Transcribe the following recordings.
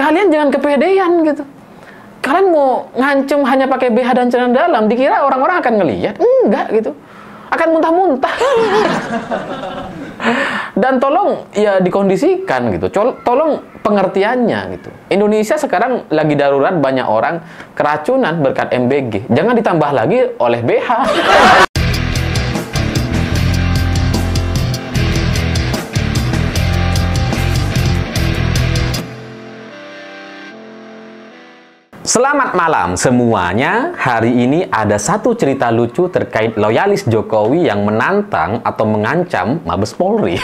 kalian jangan kepedean gitu. Kalian mau ngancem hanya pakai BH dan celana dalam, dikira orang-orang akan ngelihat? Enggak gitu. Akan muntah-muntah. Dan tolong ya dikondisikan gitu. Tolong pengertiannya gitu. Indonesia sekarang lagi darurat, banyak orang keracunan berkat MBG. Jangan ditambah lagi oleh BH. Selamat malam semuanya. Hari ini ada satu cerita lucu terkait loyalis Jokowi yang menantang atau mengancam Mabes Polri.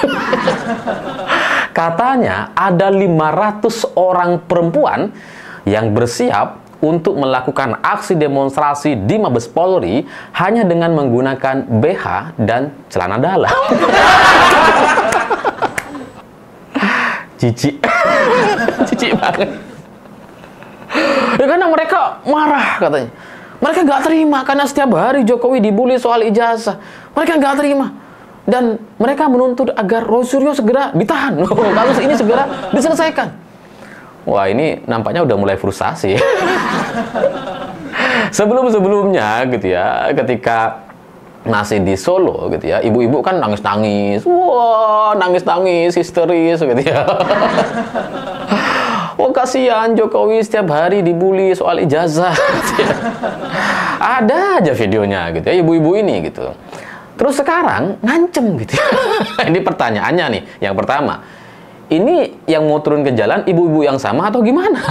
Katanya ada 500 orang perempuan yang bersiap untuk melakukan aksi demonstrasi di Mabes Polri hanya dengan menggunakan BH dan celana dalam. Cici. Cici banget. Ya karena mereka marah katanya. Mereka nggak terima karena setiap hari Jokowi dibully soal ijazah. Mereka nggak terima. Dan mereka menuntut agar Roy Suryo segera ditahan. Kasus ini segera diselesaikan. Wah, ini nampaknya udah mulai frustasi. Sebelum-sebelumnya gitu ya, ketika masih di Solo gitu ya, ibu-ibu kan nangis-nangis. Wah, nangis-nangis, histeris gitu ya. Oh, kasihan Jokowi setiap hari dibully soal ijazah. Ada aja videonya gitu ya, ibu-ibu ini gitu. Terus sekarang ngancem gitu. Ini pertanyaannya nih, yang pertama. Ini yang mau turun ke jalan ibu-ibu yang sama atau gimana?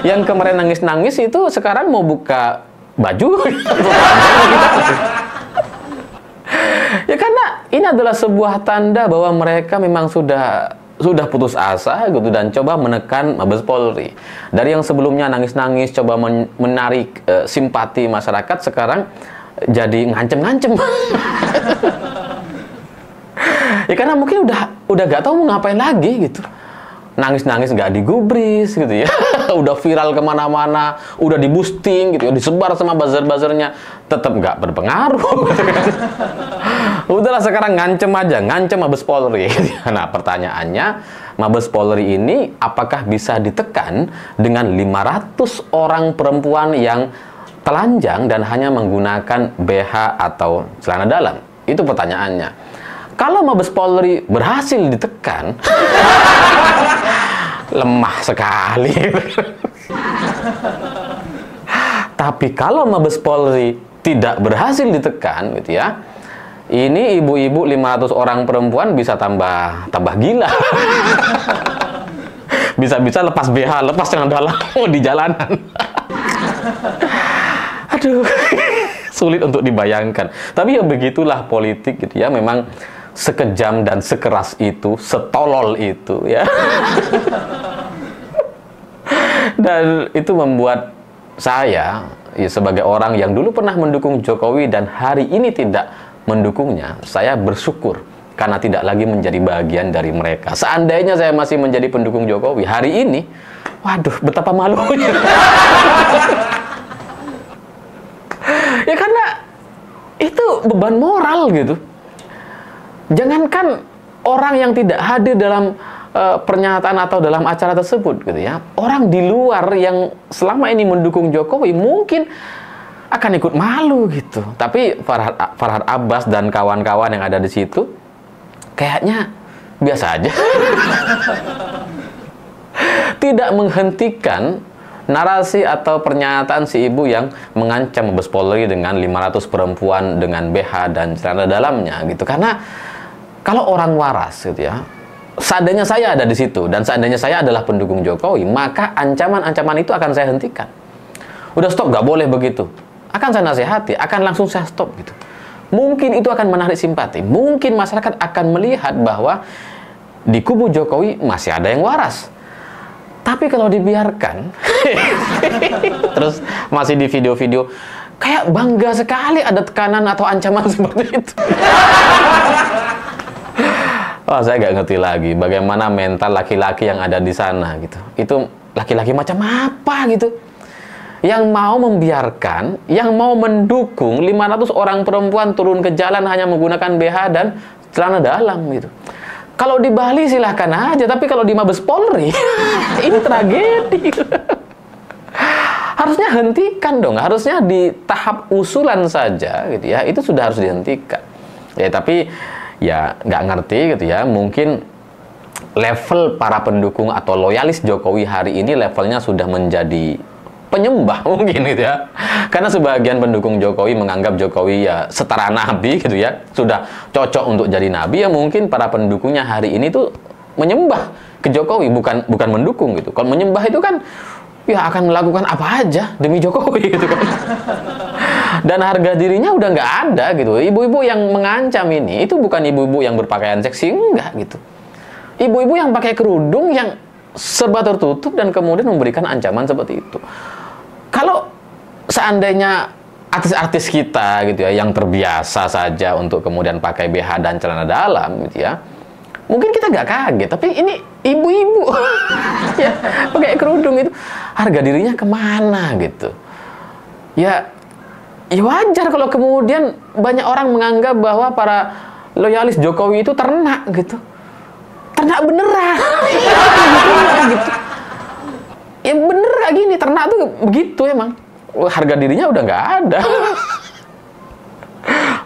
Yang kemarin nangis-nangis itu sekarang mau buka baju? Ya karena ini adalah sebuah tanda bahwa mereka memang sudah putus asa gitu dan coba menekan Mabes Polri. Dari yang sebelumnya nangis-nangis coba menarik simpati masyarakat, sekarang jadi ngancem-ngancem. Ya karena mungkin udah gak tahu mau ngapain lagi gitu. Nangis-nangis nggak digubris gitu ya. Udah viral kemana-mana, udah di boosting gitu ya, disebar sama buzzer-buzzernya, tetap nggak berpengaruh gitu kan. Udahlah sekarang ngancem aja, ngancem Mabes Polri. Nah pertanyaannya, Mabes Polri ini apakah bisa ditekan dengan 500 orang perempuan yang telanjang dan hanya menggunakan BH atau celana dalam? Itu pertanyaannya. Kalau Mabes Polri berhasil ditekan, lemah sekali. Tapi kalau Mabes Polri tidak berhasil ditekan gitu ya, ini ibu-ibu 500 orang perempuan bisa tambah gila. Bisa-bisa lepas BH, lepas celana dalam di jalanan. Aduh, sulit untuk dibayangkan. Tapi ya begitulah politik gitu ya, memang sekejam dan sekeras itu, setolol itu ya. Dan itu membuat saya ya, sebagai orang yang dulu pernah mendukung Jokowi dan hari ini tidak mendukungnya, saya bersyukur karena tidak lagi menjadi bagian dari mereka. Seandainya saya masih menjadi pendukung Jokowi hari ini, waduh betapa malunya. Ya karena itu beban moral gitu. Jangankan orang yang tidak hadir dalam pernyataan atau dalam acara tersebut gitu ya, orang di luar yang selama ini mendukung Jokowi mungkin akan ikut malu gitu. Tapi Farhad Abbas dan kawan-kawan yang ada di situ kayaknya biasa aja. Tidak menghentikan narasi atau pernyataan si ibu yang mengancam Mabes Polri dengan 500 perempuan dengan BH dan celana dalamnya gitu. Karena kalau orang waras gitu ya, seandainya saya ada di situ dan seandainya saya adalah pendukung Jokowi, maka ancaman-ancaman itu akan saya hentikan. Udah stop, nggak boleh begitu. Akan saya nasihati, akan langsung saya stop gitu. Mungkin itu akan menarik simpati. Mungkin masyarakat akan melihat bahwa di kubu Jokowi masih ada yang waras. Tapi kalau dibiarkan, terus masih di video-video, kayak bangga sekali ada tekanan atau ancaman seperti itu. Wah, saya nggak ngerti lagi bagaimana mental laki-laki yang ada di sana gitu. Itu laki-laki macam apa gitu? Yang mau membiarkan, yang mau mendukung 500 orang perempuan turun ke jalan hanya menggunakan BH dan celana dalam gitu. Kalau di Bali silahkan aja, tapi kalau di Mabes Polri ini tragedi. Harusnya hentikan dong, harusnya di tahap usulan saja gitu ya, itu sudah harus dihentikan. Ya tapi ya nggak ngerti gitu ya, mungkin level para pendukung atau loyalis Jokowi hari ini levelnya sudah menjadi penyembah mungkin gitu ya. Karena sebagian pendukung Jokowi menganggap Jokowi ya setara nabi gitu ya, sudah cocok untuk jadi nabi, ya mungkin para pendukungnya hari ini tuh menyembah ke Jokowi, bukan mendukung gitu. Kalau menyembah itu kan ya akan melakukan apa aja demi Jokowi gitu kan. Dan harga dirinya udah nggak ada gitu. Ibu-ibu yang mengancam ini itu bukan ibu-ibu yang berpakaian seksi, enggak gitu. Ibu-ibu yang pakai kerudung yang serba tertutup dan kemudian memberikan ancaman seperti itu. Kalau seandainya artis-artis kita gitu ya yang terbiasa saja untuk kemudian pakai BH dan celana dalam gitu ya, mungkin kita nggak kaget, tapi ini ibu-ibu ya pakai kerudung itu, harga dirinya kemana gitu. Ya wajar kalau kemudian banyak orang menganggap bahwa para loyalis Jokowi itu ternak gitu. Ternak beneran. Gitu. Ya bener kayak gini, ternak tuh begitu emang. Harga dirinya udah nggak ada.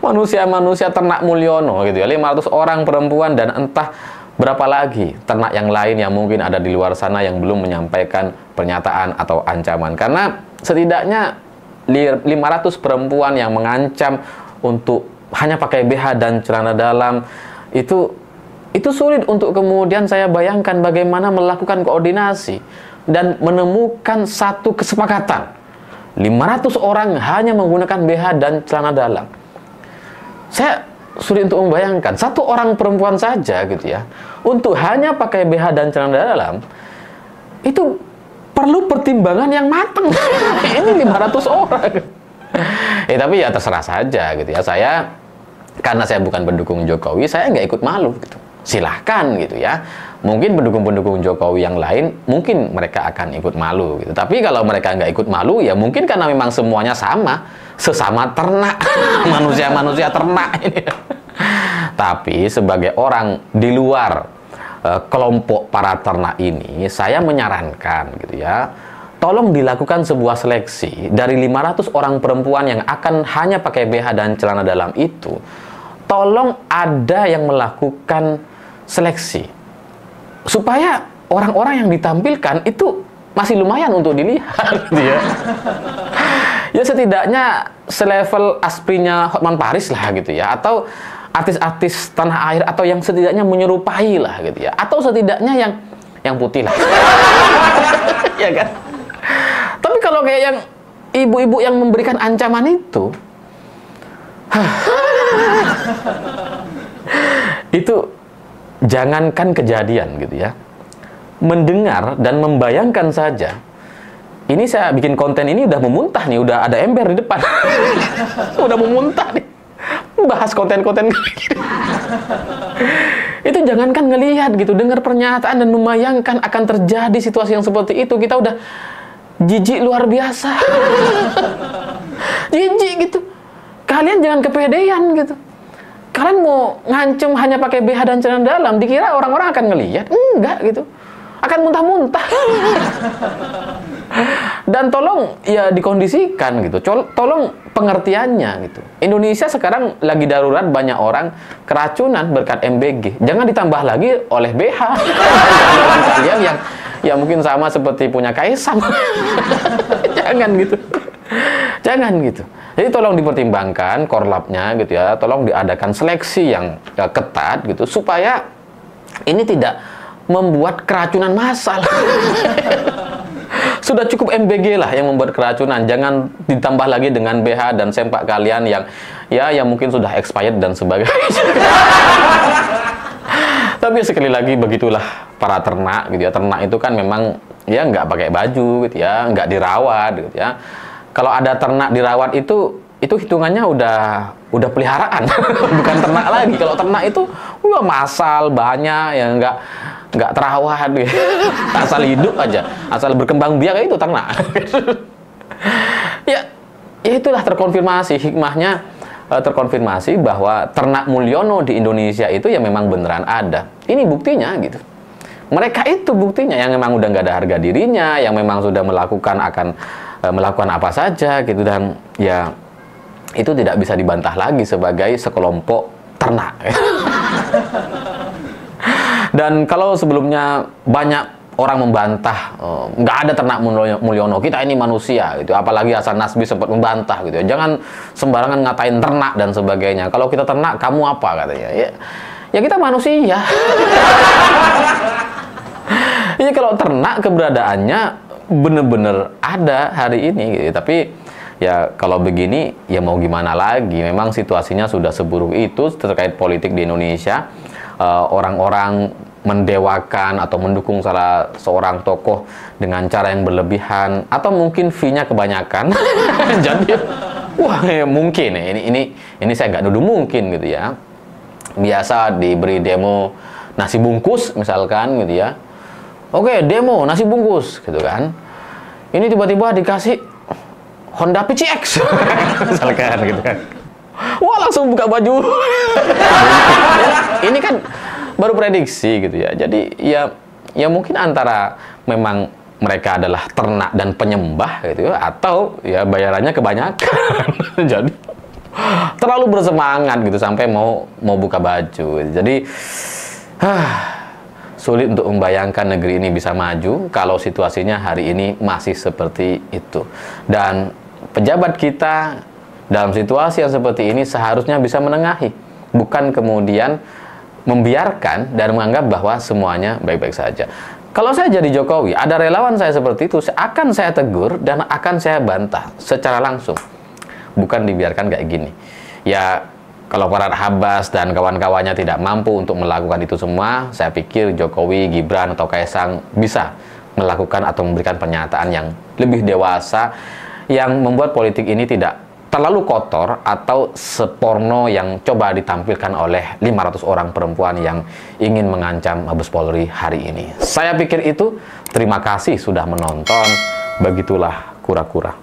Manusia-manusia ternak Mulyono gitu ya, 500 orang perempuan dan entah berapa lagi ternak yang lain yang mungkin ada di luar sana yang belum menyampaikan pernyataan atau ancaman. Karena setidaknya 500 perempuan yang mengancam untuk hanya pakai BH dan celana dalam itu sulit untuk kemudian saya bayangkan bagaimana melakukan koordinasi dan menemukan satu kesepakatan. 500 orang hanya menggunakan BH dan celana dalam. Saya sulit untuk membayangkan satu orang perempuan saja gitu ya, untuk hanya pakai BH dan celana dalam itu perlu pertimbangan yang matang. Ini 500 orang. Tapi ya terserah saja gitu ya. Karena saya bukan pendukung Jokowi, saya nggak ikut malu gitu. Silahkan gitu ya. Mungkin pendukung-pendukung Jokowi yang lain mungkin mereka akan ikut malu gitu. Tapi kalau mereka nggak ikut malu ya mungkin karena memang semuanya sama, sesama ternak. Manusia-manusia ternak ini. Tapi sebagai orang di luar kelompok para ternak ini, saya menyarankan gitu ya, tolong dilakukan sebuah seleksi dari 500 orang perempuan yang akan hanya pakai BH dan celana dalam itu. Tolong ada yang melakukan seleksi supaya orang-orang yang ditampilkan itu masih lumayan untuk dilihat gitu ya. Ya setidaknya selevel asprinya Hotman Paris lah gitu ya, atau artis-artis tanah air, atau yang setidaknya menyerupai lah gitu ya, atau setidaknya yang putih lah. Ya kan? Tapi kalau kayak yang ibu-ibu yang memberikan ancaman itu itu jangankan kejadian gitu ya, mendengar dan membayangkan saja. Ini saya bikin konten ini udah memuntah nih, udah ada ember di depan. Udah memuntah nih bahas konten-konten gini. Itu jangankan ngelihat gitu, dengar pernyataan dan membayangkan akan terjadi situasi yang seperti itu, kita udah jijik luar biasa. Jijik gitu. Kalian jangan kepedean gitu. Kalian mau ngancem hanya pakai BH dan celana dalam, dikira orang-orang akan ngelihat? Enggak gitu. Akan muntah-muntah. Dan tolong ya dikondisikan gitu. Tolong pengertiannya gitu. Indonesia sekarang lagi darurat, banyak orang keracunan berkat MBG. Jangan ditambah lagi oleh BH. Kalian yang ya mungkin sama seperti punya Kaisang. Jangan gitu. Jangan gitu. Jadi tolong dipertimbangkan korlapnya gitu ya. Tolong diadakan seleksi yang ketat gitu supaya ini tidak membuat keracunan massal. Sudah cukup MBG lah yang membuat keracunan. Jangan ditambah lagi dengan BH dan sempak kalian yang mungkin sudah expired dan sebagainya. Tapi sekali lagi begitulah para ternak gitu ya. Ternak itu kan memang ya nggak pakai baju gitu ya, nggak dirawat gitu ya. Kalau ada ternak dirawat itu hitungannya udah peliharaan, bukan ternak lagi. Kalau ternak itu massal banyak yang nggak terawat gitu. Asal hidup aja, asal berkembang biak itu ternak. Ya itulah terkonfirmasi hikmahnya terkonfirmasi bahwa ternak Mulyono di Indonesia itu ya memang beneran ada. Ini buktinya gitu. Mereka itu buktinya yang memang udah nggak ada harga dirinya, yang memang sudah melakukan apa saja gitu, dan ya itu tidak bisa dibantah lagi sebagai sekelompok ternak. Dan kalau sebelumnya banyak orang membantah, nggak ada ternak Mulyono, kita ini manusia gitu. Apalagi Hasan Nasbi sempat membantah gitu. Jangan sembarangan ngatain ternak dan sebagainya. Kalau kita ternak, kamu apa katanya? Ya kita manusia. Ini kalau ternak keberadaannya bener-bener ada hari ini gitu. Tapi ya kalau begini ya mau gimana lagi? Memang situasinya sudah seburuk itu terkait politik di Indonesia. Orang-orang mendewakan atau mendukung salah seorang tokoh dengan cara yang berlebihan, atau mungkin fee-nya kebanyakan. Jadi wah ya mungkin ya, ini saya nggak nuduh, mungkin gitu ya, biasa diberi demo nasi bungkus misalkan gitu ya, oke demo nasi bungkus gitu kan, ini tiba-tiba dikasih Honda PCX misalkan gitu kan, wah langsung buka baju. Ini kan baru prediksi gitu ya. Jadi ya mungkin antara memang mereka adalah ternak dan penyembah gitu ya, atau ya bayarannya kebanyakan. Jadi terlalu bersemangat gitu sampai mau buka baju. Jadi sulit untuk membayangkan negeri ini bisa maju kalau situasinya hari ini masih seperti itu. Dan pejabat kita dalam situasi yang seperti ini seharusnya bisa menengahi, bukan kemudian membiarkan dan menganggap bahwa semuanya baik-baik saja. Kalau saya jadi Jokowi, ada relawan saya seperti itu, akan saya tegur dan akan saya bantah secara langsung. Bukan dibiarkan kayak gini. Ya, kalau Farhad Abbas dan kawan-kawannya tidak mampu untuk melakukan itu semua, saya pikir Jokowi, Gibran, atau Kaisang bisa melakukan atau memberikan pernyataan yang lebih dewasa, yang membuat politik ini tidak terlalu kotor atau seporno yang coba ditampilkan oleh 500 orang perempuan yang ingin mengancam Mabes Polri hari ini. Saya pikir itu. Terima kasih sudah menonton. Begitulah kura-kura.